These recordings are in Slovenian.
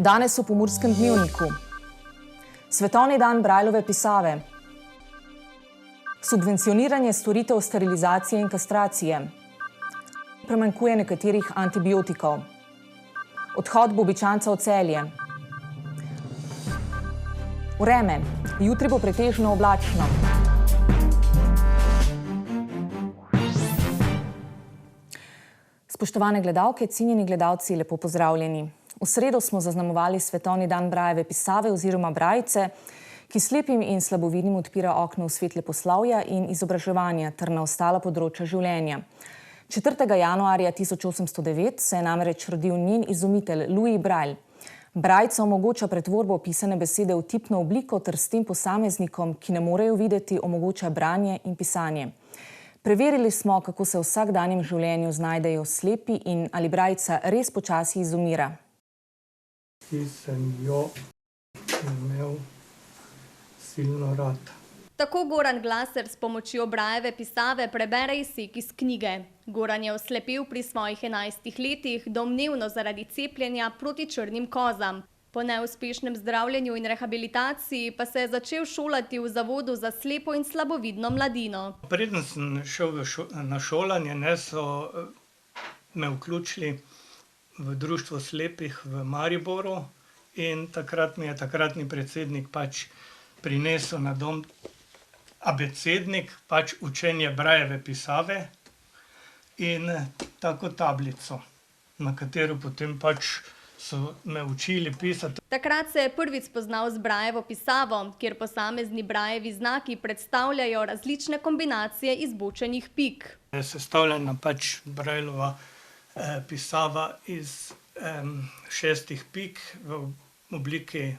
Danes v Pomurskem dnevniku. Svetovni dan Braillove pisave. Subvencioniranje storitev sterilizacije in kastracije. Premanjkuje nekaterih antibiotikov. Odhod Bobičanca v Celje. Vreme. Jutri bo pretežno oblačno. Spoštovane gledalke, cenjeni gledalci, lepo pozdravljeni. V sredo smo zaznamovali Svetovni dan Braillove pisave oziroma brajice, ki slepim in slabovidnim odpira okno v svet leposlovja in izobraževanja ter na ostala področja življenja. 4. januarja 1809 se je namreč rodil njen izumitelj Louis Braille. Brajica omogoča pretvorbo pisane besede v tipno obliko ter s tem posameznikom, ki ne morejo videti, omogoča branje in pisanje. Preverili smo, kako se v vsakdanjem življenju znajdejo slepi in ali brajica res počasi izumira. Ki sem jo imel silno rad. Tako Goran Glaser s pomočjo Braillove pisave prebere izsek iz knjige. Goran je oslepel pri svojih 11 letih, domnevno zaradi cepljenja proti črnim kozam. Po neuspešnem zdravljenju in rehabilitaciji pa se je začel šolati v Zavodu za slepo in slabovidno mladino. Preden sem šel na šolanje, so me vključili v Društvo slepih v Mariboru in takrat mi je takratni predsednik prinesel na dom abecednik, učenje Braillove pisave in tako tablico, na katero potem so me učili pisati. Takrat se je prvič spoznal z Braillevo pisavo, kjer posamezni Braillevi znaki predstavljajo različne kombinacije izbočenih pik. Je sestavljena Braillova pisava iz 6 pik v obliki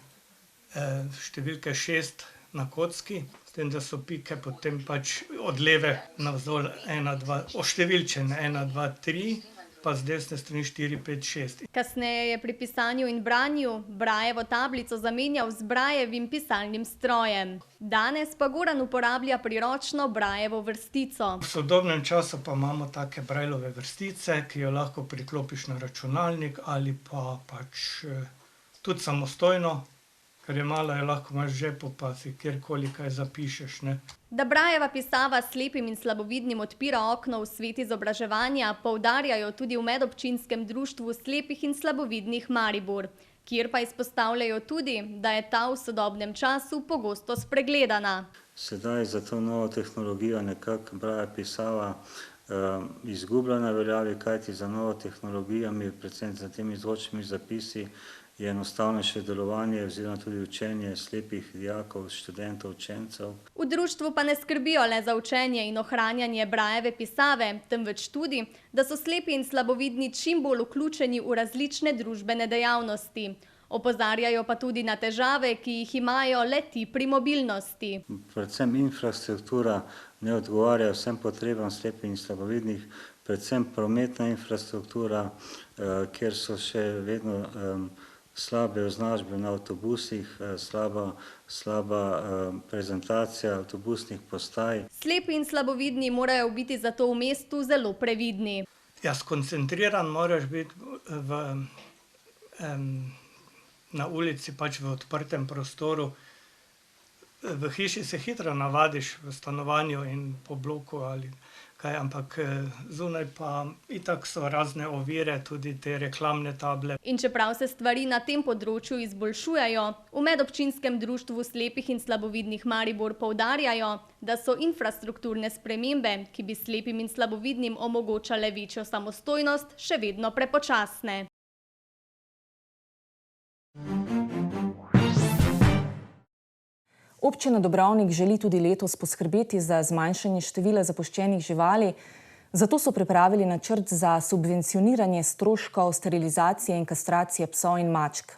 številke 6 na kocki, s tem, da so pike potem od leve navzdol oštevilčene 1, 2, 3, pa z desne strani 4, 5, 6. Kasneje je pri pisanju in branju Braillevo tablico zamenjal z Braillovim pisalnim strojem. Danes pa Goran uporablja priročno Braillevo vrstico. V sodobnem času pa imamo take Braillove vrstice, ki jo lahko priklopiš na računalnik ali pa tudi samostojno, ker je malo, jo lahko imaš v žepu, pa si kjerkoli kaj zapišeš. Da Braillova pisava slepim in slabovidnim odpira okno v svet izobraževanja, poudarjajo tudi v Medobčinskem društvu slepih in slabovidnih Maribor, kjer pa izpostavljajo tudi, da je ta v sodobnem času pogosto spregledana. Sedaj za to novo tehnologijo nekako Braillova pisava izgublja na veljavi, kajti za novo tehnologijo, predvsem za temi zvočnimi zapisi, je enostavnejše delovanje oziroma tudi učenje slepih dijakov, študentov, učencev. V društvu pa ne skrbijo le za učenje in ohranjanje Braillove pisave, temveč tudi, da so slepi in slabovidni čim bolj vključeni v različne družbene dejavnosti. Opozarjajo pa tudi na težave, ki jih imajo le ti pri mobilnosti. Predvsem infrastruktura ne odgovarja vsem potrebam slepih in slabovidnih, predvsem prometna infrastruktura, kjer so še vedno slabe označbe na avtobusih, slaba prezentacija avtobusnih postaj. Slepi in slabovidni morajo biti zato v mestu zelo previdni. Ja, skoncentriran moraš biti na ulici, v odprtem prostoru. V hiši se hitro navadiš, v stanovanju in po bloku ali kaj, ampak zunaj pa itak so razne ovire, tudi te reklamne table. In čeprav se stvari na tem področju izboljšujejo, v Medobčinskem društvu slepih in slabovidnih Maribor poudarjajo, da so infrastrukturne spremembe, ki bi slepim in slabovidnim omogočale večjo samostojnost, še vedno prepočasne. Občina Dobrovnik želi tudi letos poskrbeti za zmanjšanje števila zapuščenih živali, zato so pripravili načrt za subvencioniranje stroškov sterilizacije in kastracije psov in mačk.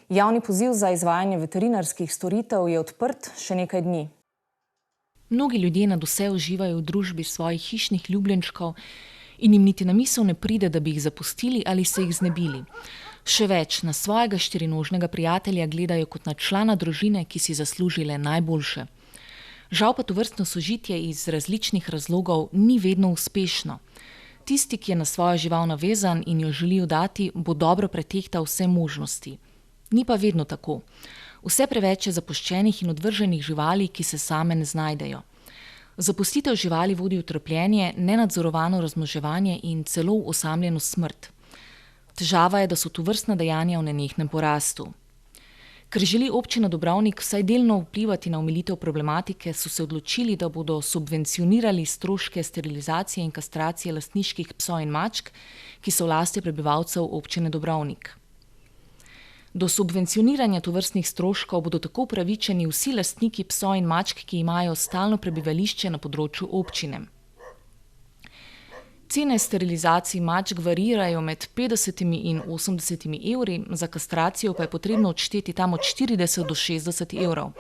Javni poziv za izvajanje veterinarskih storitev je odprt še nekaj dni. Mnogi ljudje nadvse uživajo v družbi svojih hišnih ljubljenčkov in jim niti na misel ne pride, da bi jih zapustili ali se jih znebili. Še več, na svojega štirinožnega prijatelja gledajo kot na člana družine, ki si zasluži le najboljše. Žal pa tovrstno sožitje iz različnih razlogov ni vedno uspešno. Tisti, ki je na svojo žival navezan in jo želi oddati, bo dobro pretehtal vse možnosti. Ni pa vedno tako. Vse preveč je zapuščenih in odvrženih živali, ki se same ne znajdejo. Zapustitev živali vodi v trpljenje, nenadzorovano razmnoževanje in celo v osamljeno smrt. Težava je, da so tovrstna dejanja v nenehnem porastu. Ker želi občina Dobrovnik vsaj delno vplivati na omilitev problematike, so se odločili, da bodo subvencionirali stroške sterilizacije in kastracije lastniških psov in mačk, ki so v lasti prebivalcev občine Dobrovnik. Do subvencioniranja tovrstnih stroškov bodo tako upravičeni vsi lastniki psov in mačk, ki imajo stalno prebivališče na področju občine. Cene sterilizacij mačk variirajo med 50 in 80 evri, za kastracijo pa je potrebno odšteti tam od 40 do 60 evrov.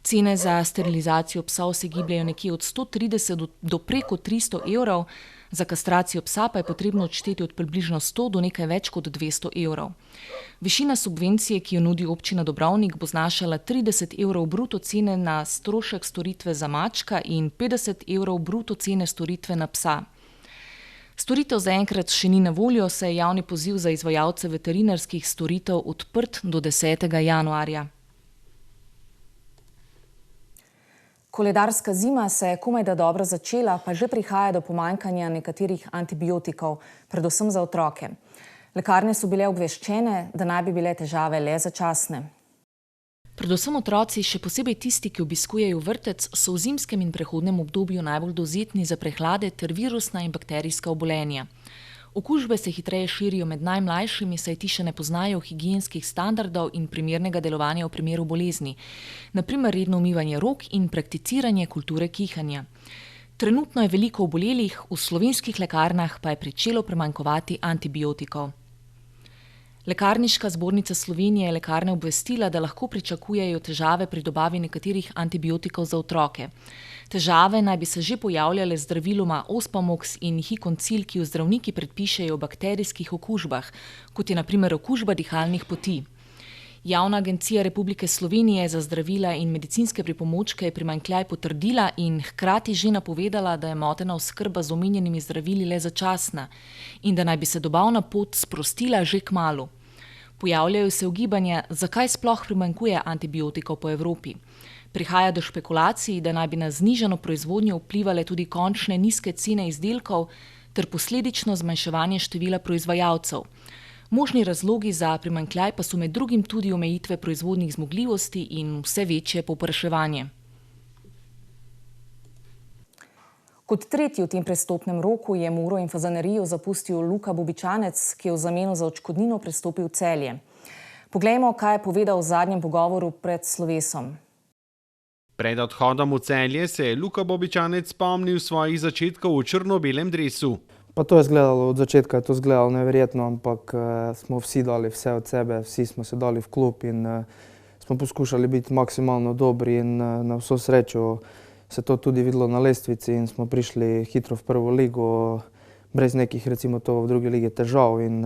Cene za sterilizacijo psov se gibljajo nekje od 130 do preko 300 evrov, za kastracijo psa pa je potrebno odšteti od približno 100 do nekaj več kot 200 evrov. Višina subvencije, ki jo nudi občina Dobrovnik, bo znašala 30 evrov bruto cene na strošek storitve za mačka in 50 evrov bruto cene storitve na psa. Storitev zaenkrat še ni na voljo, saj je javni poziv za izvajalce veterinarskih storitev odprt do 10. januarja. Koledarska zima se je komajda dobro začela, pa že prihaja do pomanjkanja nekaterih antibiotikov, predvsem za otroke. Lekarne so bile obveščene, da naj bi bile težave le začasne. Predvsem otroci, še posebej tisti, ki obiskujejo vrtec, so v zimskem in prehodnem obdobju najbolj dovzetni za prehlade ter virusna in bakterijska obolenja. Okužbe se hitreje širijo med najmlajšimi, saj ti še ne poznajo higienskih standardov in primernega delovanja v primeru bolezni, na primer redno umivanje rok in prakticiranje kulture kihanja. Trenutno je veliko obolelih, v slovenskih lekarnah pa je pričelo premanjkovati antibiotikov. Lekarniška zbornica Slovenije je lekarne obvestila, da lahko pričakujejo težave pri dobavi nekaterih antibiotikov za otroke. Težave naj bi se že pojavljale z zdraviloma Ospamox in Hikoncil, ki jo zdravniki predpišejo o bakterijskih okužbah, kot je na primer okužba dihalnih poti. Javna agencija Republike Slovenije za zdravila in medicinske pripomočke je primanjkljaj potrdila in hkrati že napovedala, da je motena oskrba z omenjenimi zdravili le začasna in da naj bi se dobavna pot sprostila že kmalu. Pojavljajo se ugibanja, zakaj sploh primanjkuje antibiotikov po Evropi. Prihaja do špekulacij, da naj bi na znižano proizvodnjo vplivale tudi končne nizke cene izdelkov ter posledično zmanjševanje števila proizvajalcev. Možni razlogi za primanjkljaj pa so med drugim tudi omejitve proizvodnih zmogljivosti in vse večje povpraševanje. Kot tretji v tem prestopnem roku je Muro in Fazanerijo zapustil Luka Bobičanec, ki je v zameno za odškodnino prestopil v Celje. Poglejmo, kaj je povedal v zadnjem pogovoru pred slovesom. Pred odhodom v Celje se je Luka Bobičanec spomnil svojih začetkov v črno-belem dresu. Pa to je izgledalo, od začetka je to izgledalo neverjetno, ampak smo vsi dali vse od sebe, vsi smo se dali v klub in smo poskušali biti maksimalno dobri in na vso srečo se to tudi videlo na lestvici in smo prišli hitro v prvo ligo, brez nekih recimo to v drugi ligi težav in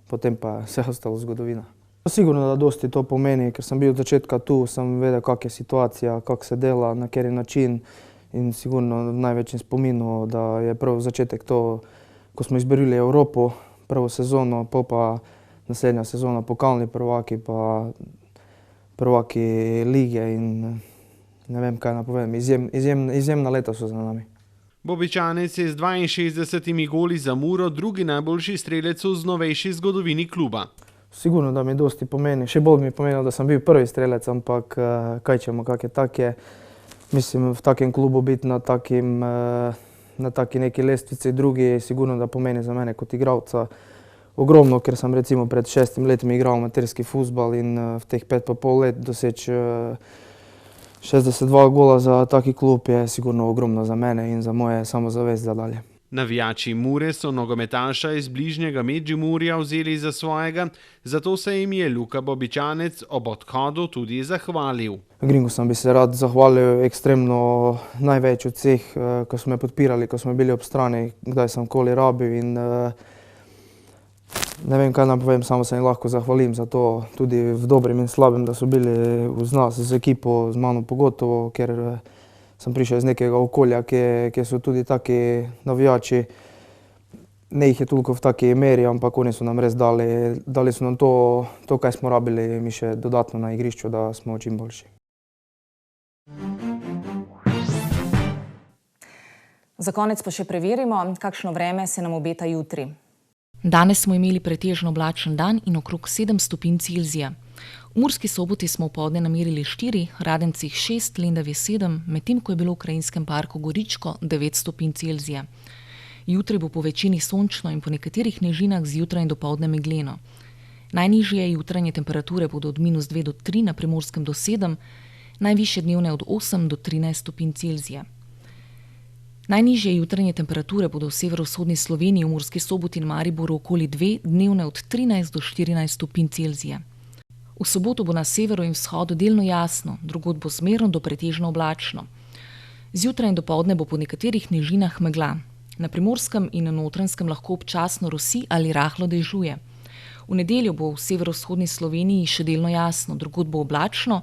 potem pa vse ostalo zgodovina. Sigurno, da dosti to pomeni, ker sem bil od začetka tu, sem vedel, kak je situacija, kak se dela, na kateri način in sigurno v največjem spominu, da je prvo začetek to, ko smo izborili Evropo, prvo sezono, pa naslednja sezona pokalni prvaki, pa prvaki lige in ne vem, kaj napovem, izjemna leta so za nami. Bobičanec je z 62 goli za Muro drugi najboljši strelec v novejši zgodovini kluba. Sigurno, da mi dosti pomeni. Še bolj mi pomeni, da sem bil prvi strelec, ampak kaj ćemo, kak je tak je. Mislim, v takem klubu biti na taki neki lestvici drugi, sigurno da pomeni za mene kot igralca ogromno, ker sem recimo pred 6 leti igral amaterski fuzbal in v teh 5,5 let doseči 62 gola za taki klub je sigurno ogromno za mene in za moje samozavest za dalje. Navijači Mure so nogometaša iz bližnjega Medžimurja vzeli za svojega, zato se jim je Luka Bobičanec ob odhodu tudi zahvalil. Gringosom bi se rad zahvalil ekstremno največ od vseh, ko so me podpirali, ko smo bili ob strani, kdaj sem koli rabil in ne vem, kaj nam povem, samo se jim lahko zahvalim za to, tudi v dobrim in slabem, da so bili uz nas, z ekipo, z mano pogotovo, ker sem prišel iz nekega okolja, kjer so tudi taki navijači. ne jih je toliko v taki meri, ampak oni so nam res dali so nam to, kaj smo rabili, mi še dodatno na igrišču, da smo čim boljši. Za konec pa še preverimo, kakšno vreme se nam obeta jutri. Danes smo imeli pretežno oblačen dan in okrog 7 stopinj Celzija. V Murski Soboti smo vpoldne namerili 4, Radencih 6, Lendavi 7, medtem ko je bilo v Krajinskem parku Goričko 9 stopinj Celzija. Jutri bo po večini sončno in po nekaterih nižinah zjutraj in dopoldne megleno. Najnižje jutranje temperature bodo od -2 do 3, na Primorskem do 7, najvišje dnevne od 8 do 13 stopinj Celzija. Najnižje jutranje temperature bodo v severovzhodni Sloveniji, v Murski Soboti in Mariboru okoli 2, dnevne od 13 do 14 stopinj Celzija. V soboto bo na severu in vzhodu delno jasno, drugod bo zmerno do pretežno oblačno. Zjutraj in dopoldne bo po nekaterih nižinah megla. Na Primorskem in na Notranjskem lahko občasno rosi ali rahlo dežuje. V nedeljo bo v severovzhodni Sloveniji še delno jasno, drugod bo oblačno,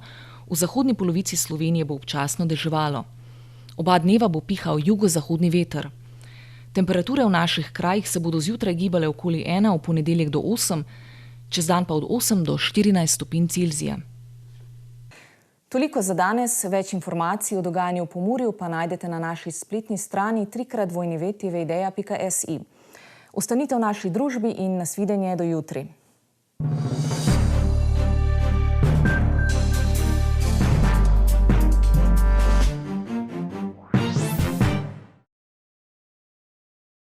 v zahodni polovici Slovenije bo občasno deževalo. Oba dneva bo pihal jugozahodni veter. Temperature v naših krajih se bodo zjutraj gibale okoli 1, v ponedeljek do 8, čez dan pa od 8 do 14 stopinj Celzija. Toliko za danes, več informacij o dogajanju v Pomurju pa najdete na naši spletni strani www.tveideja.si. Ostanite v naši družbi in nasvidenje do jutri.